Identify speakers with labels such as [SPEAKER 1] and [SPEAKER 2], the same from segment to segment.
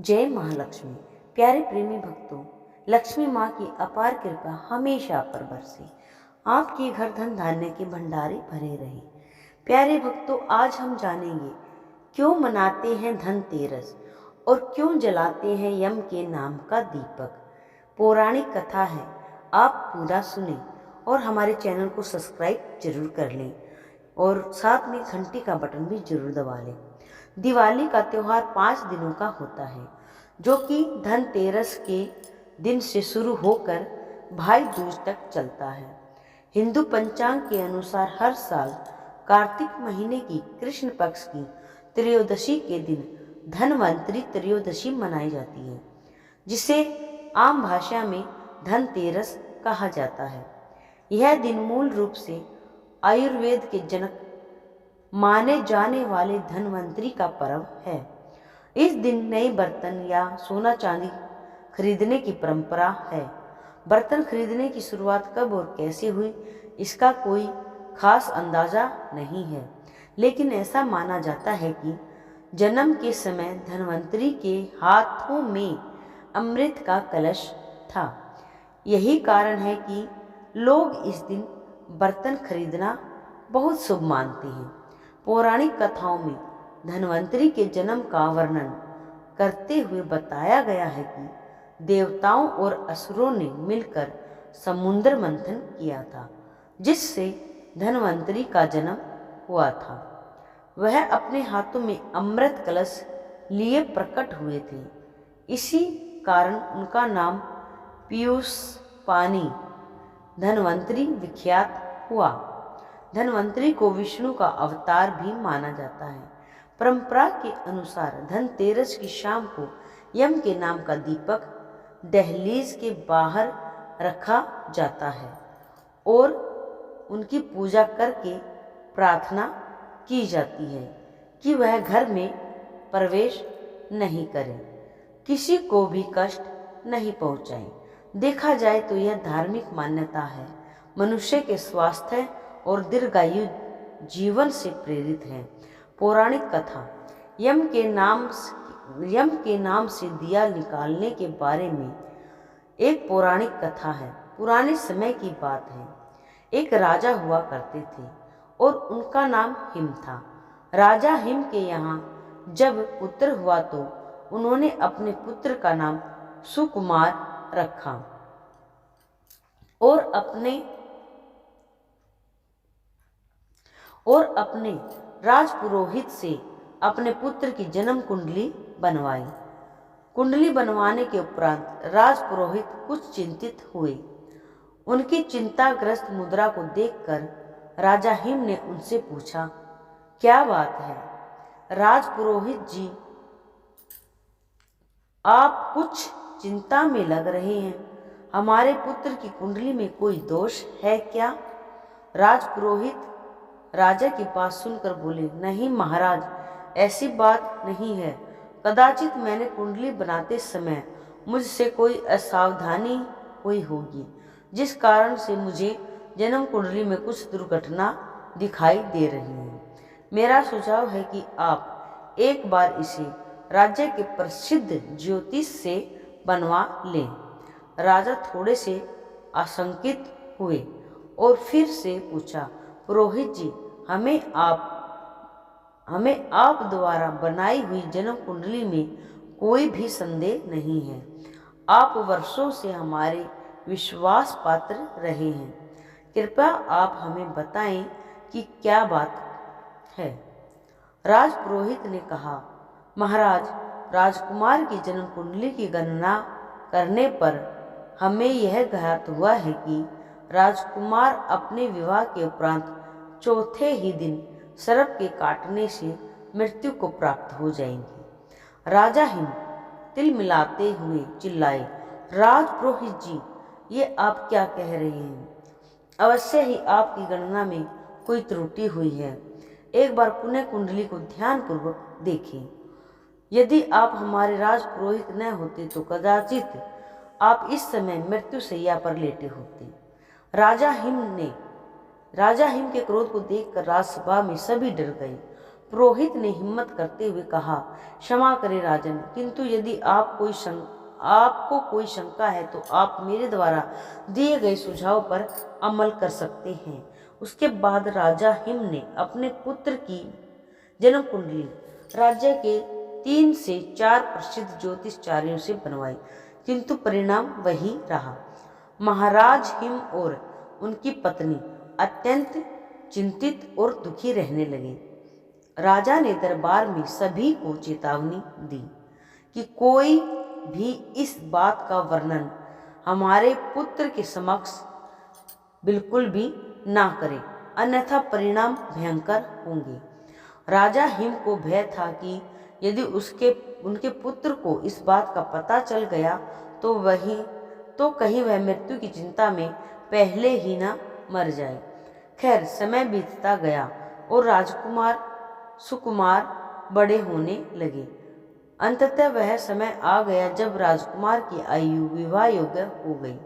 [SPEAKER 1] जय महालक्ष्मी। प्यारे प्रेमी भक्तों, लक्ष्मी माँ की अपार कृपा हमेशा पर बरसे, आपके घर धन धान्य के भंडारे भरे रहे। प्यारे भक्तों, आज हम जानेंगे क्यों मनाते हैं धनतेरस और क्यों जलाते हैं यम के नाम का दीपक। पौराणिक कथा है, आप पूरा सुने और हमारे चैनल को सब्सक्राइब जरूर कर लें और साथ में घंटी का बटन भी जरूर दबा लें। दिवाली का त्यौहार 5 दिनों का होता है, जो कि धनतेरस के दिन से शुरू होकर भाई दूज तक चलता है। हिंदू पंचांग के अनुसार हर साल कार्तिक महीने की कृष्ण पक्ष की त्रयोदशी के दिन धनवंतरी त्रयोदशी मनाई जाती है, जिसे आम भाषा में धनतेरस कहा जाता है। यह दिन मूल रूप से आयुर्वेद के जनक माने जाने वाले धनवंतरी का पर्व है। इस दिन नए बर्तन या सोना चांदी खरीदने की परंपरा है। बर्तन खरीदने की शुरुआत कब और कैसे हुई, इसका कोई खास अंदाजा नहीं है, लेकिन ऐसा माना जाता है कि जन्म के समय धनवंतरी के हाथों में अमृत का कलश था। यही कारण है कि लोग इस दिन बर्तन खरीदना बहुत शुभ मानते हैं। पौराणिक कथाओं में धनवंतरी के जन्म का वर्णन करते हुए बताया गया है कि देवताओं और असुरों ने मिलकर समुद्र मंथन किया था, जिससे धनवंतरी का जन्म हुआ था। वह अपने हाथों में अमृत कलश लिए प्रकट हुए थे। इसी कारण उनका नाम पीयूष पानी धनवंतरी विख्यात हुआ। धनवंतरी को विष्णु का अवतार भी माना जाता है। परंपरा के अनुसार धनतेरस की शाम को यम के नाम का दीपक दहलीज के बाहर रखा जाता है और उनकी पूजा करके प्रार्थना की जाती है कि वह घर में प्रवेश नहीं करें, किसी को भी कष्ट नहीं पहुंचाएं। देखा जाए तो यह धार्मिक मान्यता है, मनुष्य के स्वास्थ्य और दीर्घायु जीवन से प्रेरित है। पौराणिक कथा यम के नाम से दिया निकालने के बारे में एक पौराणिक कथा है। पुराने समय की बात है, एक राजा हुआ करते थे और उनका नाम हिम था। राजा हिम के यहाँ जब पुत्र हुआ तो उन्होंने अपने पुत्र का नाम सुकुमार रखा और अपने राजपुरोहित से अपने पुत्र की जन्म कुंडली बनवाई। कुंडली बनवाने के उपरांत राजपुरोहित कुछ चिंतित हुए। उनकी चिंताग्रस्त मुद्रा को देखकर राजा हिम ने उनसे पूछा, क्या बात है राजपुरोहित जी, आप कुछ चिंता में लग रहे हैं, हमारे पुत्र की कुंडली में कोई दोष है क्या? राजपुरोहित राजा की बात सुनकर बोले, नहीं महाराज, ऐसी बात नहीं है। कदाचित मैंने कुंडली बनाते समय मुझसे कोई असावधानी हुई होगी, जिस कारण से मुझे जन्म कुंडली में कुछ दुर्घटना दिखाई दे रही है। मेरा सुझाव है कि आप एक बार इसे राज्य के प्रसिद्ध ज्योतिष से बनवा लें। राजा थोड़े से आशंकित हुए और फिर से पूछा, पुरोहित जी, हमें आप द्वारा बनाई हुई जन्म कुंडली में कोई भी संदेह नहीं है। आप वर्षों से हमारे विश्वास पात्र रहे हैं। कृपया आप हमें बताएं कि क्या बात है। राजपुरोहित ने कहा, महाराज, राजकुमार की जन्म कुंडली की गणना करने पर हमें यह ज्ञात हुआ है कि राजकुमार अपने विवाह के उपरांत चौथे ही दिन सर्प के काटने से मृत्यु को प्राप्त हो जाएंगे। राजा हिम तिल मिलाते हुए चिल्लाए, राजपुरोहित जी, ये आप क्या कह रहे हैं? अवश्य ही आपकी गणना में कोई त्रुटि हुई है। एक बार पुनः कुंडली को ध्यानपूर्वक देखें। यदि आप हमारे राजपुरोहित न होते तो कदाचित आप इस समय मृत्यु शैया पर लेटे होते। राजा हिम के क्रोध को देखकर राजसभा में सभी डर गए। पुरोहित ने हिम्मत करते हुए कहा, क्षमा करें राजन, किंतु यदि आपको कोई शंका है तो आप मेरे द्वारा दिए गए सुझाव पर अमल कर सकते हैं। उसके बाद राजा हिम ने अपने पुत्र की जन्म कुंडली राज्य के 3 से 4 प्रसिद्ध ज्योतिषचार्यों से बनवाई, किंतु परिणाम वही रहा। महाराज हिम और उनकी पत्नी अत्यंत चिंतित और दुखी रहने लगे। राजा ने दरबार में सभी को चेतावनी दी कि कोई भी इस बात का वर्णन हमारे पुत्र के समक्ष बिल्कुल भी ना करे, अन्यथा परिणाम भयंकर होंगे। राजा हिम को भय था कि यदि उनके पुत्र को इस बात का पता चल गया तो कहीं वह मृत्यु की चिंता में पहले ही ना मर जाए। खैर, समय बीतता गया और राजकुमार सुकुमार बड़े होने लगे। अंततः वह समय आ गया जब राजकुमार की आयु विवाह योग्य हो गई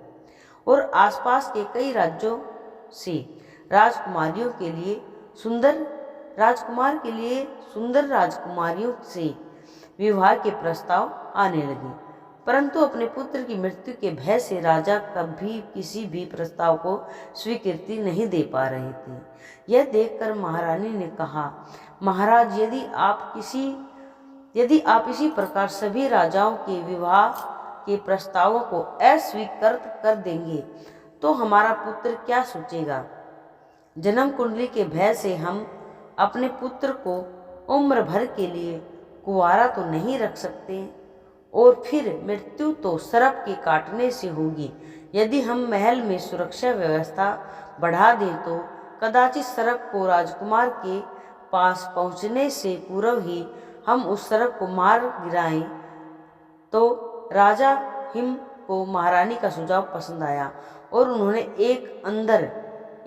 [SPEAKER 1] और आसपास के कई राज्यों से राजकुमार के लिए सुंदर राजकुमारियों से विवाह के प्रस्ताव आने लगे, परंतु अपने पुत्र की मृत्यु के भय से राजा कभी किसी भी प्रस्ताव को स्वीकृति नहीं दे पा रहे थे। यह देखकर महारानी ने कहा, महाराज, यदि आप इसी प्रकार सभी राजाओं के विवाह के प्रस्तावों को अस्वीकृत कर देंगे तो हमारा पुत्र क्या सोचेगा। जन्म कुंडली के भय से हम अपने पुत्र को उम्र भर के लिए कुंवारा तो नहीं रख सकते, और फिर मृत्यु तो सर्प के काटने से होगी। यदि हम महल में सुरक्षा व्यवस्था बढ़ा दें तो कदाचित सर्प को राजकुमार के पास पहुंचने से पूर्व ही हम उस सर्प को मार गिराएं। तो राजा हिम को महारानी का सुझाव पसंद आया और उन्होंने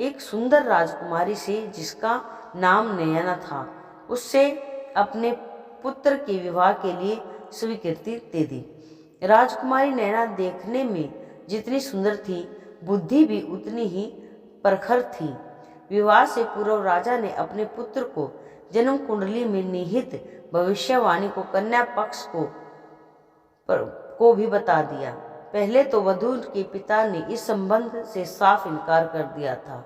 [SPEAKER 1] एक सुंदर राजकुमारी से, जिसका नाम नयना था, उससे अपने पुत्र के विवाह के लिए स्वीकृति दे दी। राजकुमारी नैना देखने में जितनी सुंदर थी, बुद्धि भी उतनी ही प्रखर थी। विवाह से पूर्व राजा ने अपने पुत्र को जन्म कुंडली में निहित भविष्यवाणी को कन्या पक्ष को भी बता दिया। पहले तो वधू के पिता ने इस संबंध से साफ इनकार कर दिया था,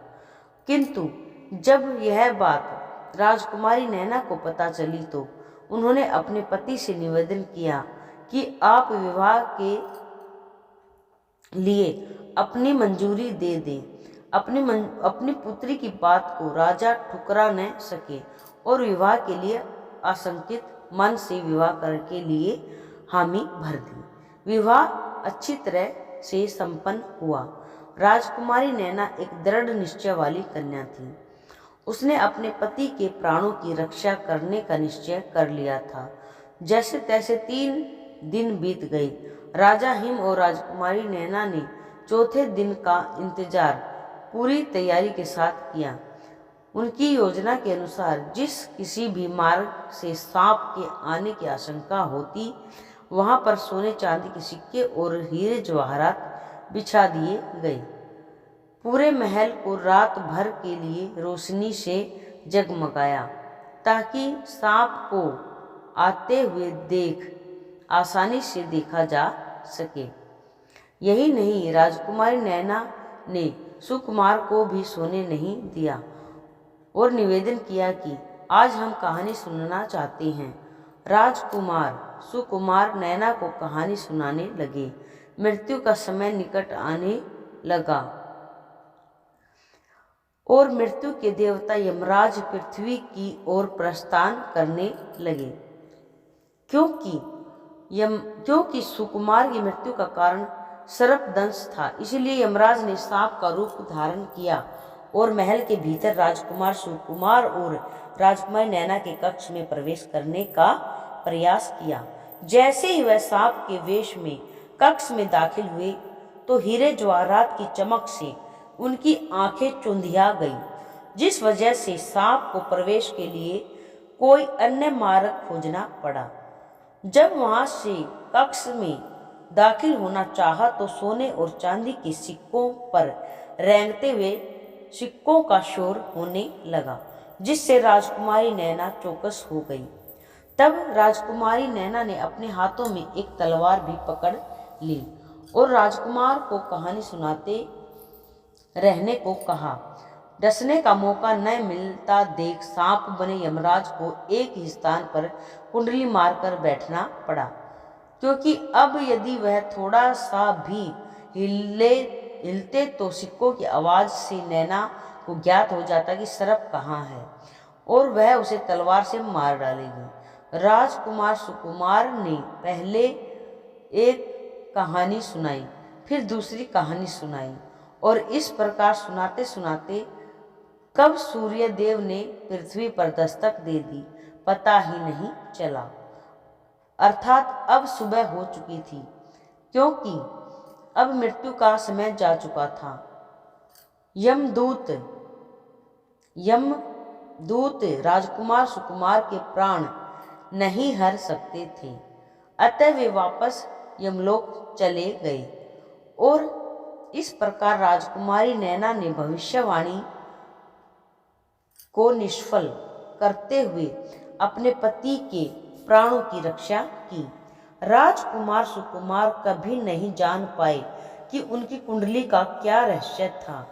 [SPEAKER 1] किंतु जब यह बात राजकुमारी नैना को पता चली तो उन्होंने अपने पति से निवेदन किया कि आप विवाह के लिए अपनी मंजूरी दे दें। अपनी पुत्री की बात को राजा ठुकरा न सके और विवाह के लिए आशंकित मन से विवाह करके लिए हामी भर दी। विवाह अच्छी तरह से संपन्न हुआ। राजकुमारी नैना एक दृढ़ निश्चय वाली कन्या थी। उसने अपने पति के प्राणों की रक्षा करने का निश्चय कर लिया था। जैसे तैसे 3 दिन बीत गए। राजा हिम और राजकुमारी नैना ने चौथे दिन का इंतजार पूरी तैयारी के साथ किया। उनकी योजना के अनुसार जिस किसी भी मार्ग से सांप के आने की आशंका होती, वहां पर सोने चांदी के सिक्के और हीरे जवाहरात बिछा दिए गए। पूरे महल को रात भर के लिए रोशनी से जगमगाया ताकि सांप को आते हुए आसानी से देखा जा सके। यही नहीं, राजकुमारी नैना ने सुकुमार को भी सोने नहीं दिया और निवेदन किया कि आज हम कहानी सुनना चाहते हैं। राजकुमार सुकुमार नैना को कहानी सुनाने लगे। मृत्यु का समय निकट आने लगा और मृत्यु के देवता यमराज पृथ्वी की ओर प्रस्थान करने लगे। क्योंकि सुकुमार की मृत्यु का कारण सर्पदंश था, इसलिए यमराज ने सांप का रूप धारण किया और महल के भीतर राजकुमार सुकुमार और राजकुमारी नैना के कक्ष में प्रवेश करने का प्रयास किया। जैसे ही वह सांप के वेश में कक्ष में दाखिल हुए तो हीरे जवाहरात की चमक से उनकी आंखें चुंधिया गईं, जिस वजह से सांप को प्रवेश के लिए कोई अन्य मार्ग खोजना पड़ा। जब वहां से कक्ष में दाखिल होना चाहा तो सोने और चांदी के सिक्कों पर रेंगते हुए सिक्कों का शोर होने लगा। जिससे राजकुमारी नैना चौकस हो गई। तब राजकुमारी नैना ने अपने हाथों में एक तलवार भी पकड़ ली और राजकुमार को कहानी सुनाते रहने को कहा। डसने का मौका न मिलता देख सांप बने यमराज को एक ही स्थान पर कुंडली मारकर बैठना पड़ा, क्योंकि अब यदि वह थोड़ा सा भी हिलते तो सिक्कों की आवाज से नैना को ज्ञात हो जाता कि सर्प कहाँ है और वह उसे तलवार से मार डालेगी। राजकुमार सुकुमार ने पहले एक कहानी सुनाई, फिर दूसरी कहानी सुनाई और इस प्रकार सुनाते सुनाते कब सूर्य देव ने पृथ्वी पर दस्तक दे दी पता ही नहीं चला। अर्थात अब सुबह हो चुकी थी, क्योंकि अब मृत्यु का समय जा चुका था। यमदूत राजकुमार सुकुमार के प्राण नहीं हर सकते थे, अतः वे वापस यमलोक चले गए और इस प्रकार राजकुमारी नैना ने भविष्यवाणी को निष्फल करते हुए अपने पति के प्राणों की रक्षा की। राजकुमार सुकुमार कभी नहीं जान पाए कि उनकी कुंडली का क्या रहस्य था,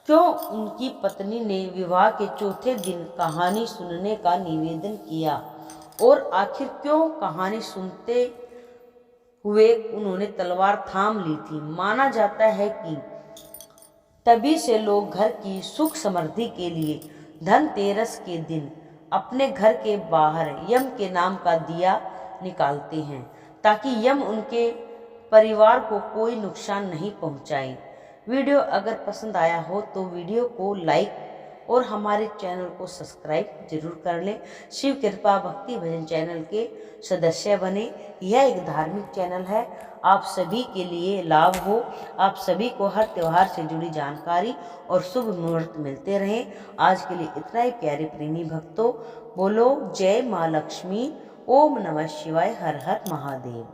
[SPEAKER 1] क्यों उनकी पत्नी ने विवाह के चौथे दिन कहानी सुनने का निवेदन किया और आखिर क्यों कहानी सुनते हुए उन्होंने तलवार थाम ली थी। माना जाता है कि तभी से लोग घर की सुख समृद्धि के लिए धनतेरस के दिन अपने घर के बाहर यम के नाम का दिया निकालते हैं, ताकि यम उनके परिवार को कोई नुकसान नहीं पहुंचाए। वीडियो अगर पसंद आया हो तो वीडियो को लाइक और हमारे चैनल को सब्सक्राइब जरूर कर लें। शिव कृपा भक्ति भजन चैनल के सदस्य बने। यह एक धार्मिक चैनल है, आप सभी के लिए लाभ हो, आप सभी को हर त्यौहार से जुड़ी जानकारी और शुभ मुहूर्त मिलते रहें। आज के लिए इतना ही प्यारे प्रेमी भक्तों, बोलो जय माँ लक्ष्मी, ओम नमः शिवाय, हर हर महादेव।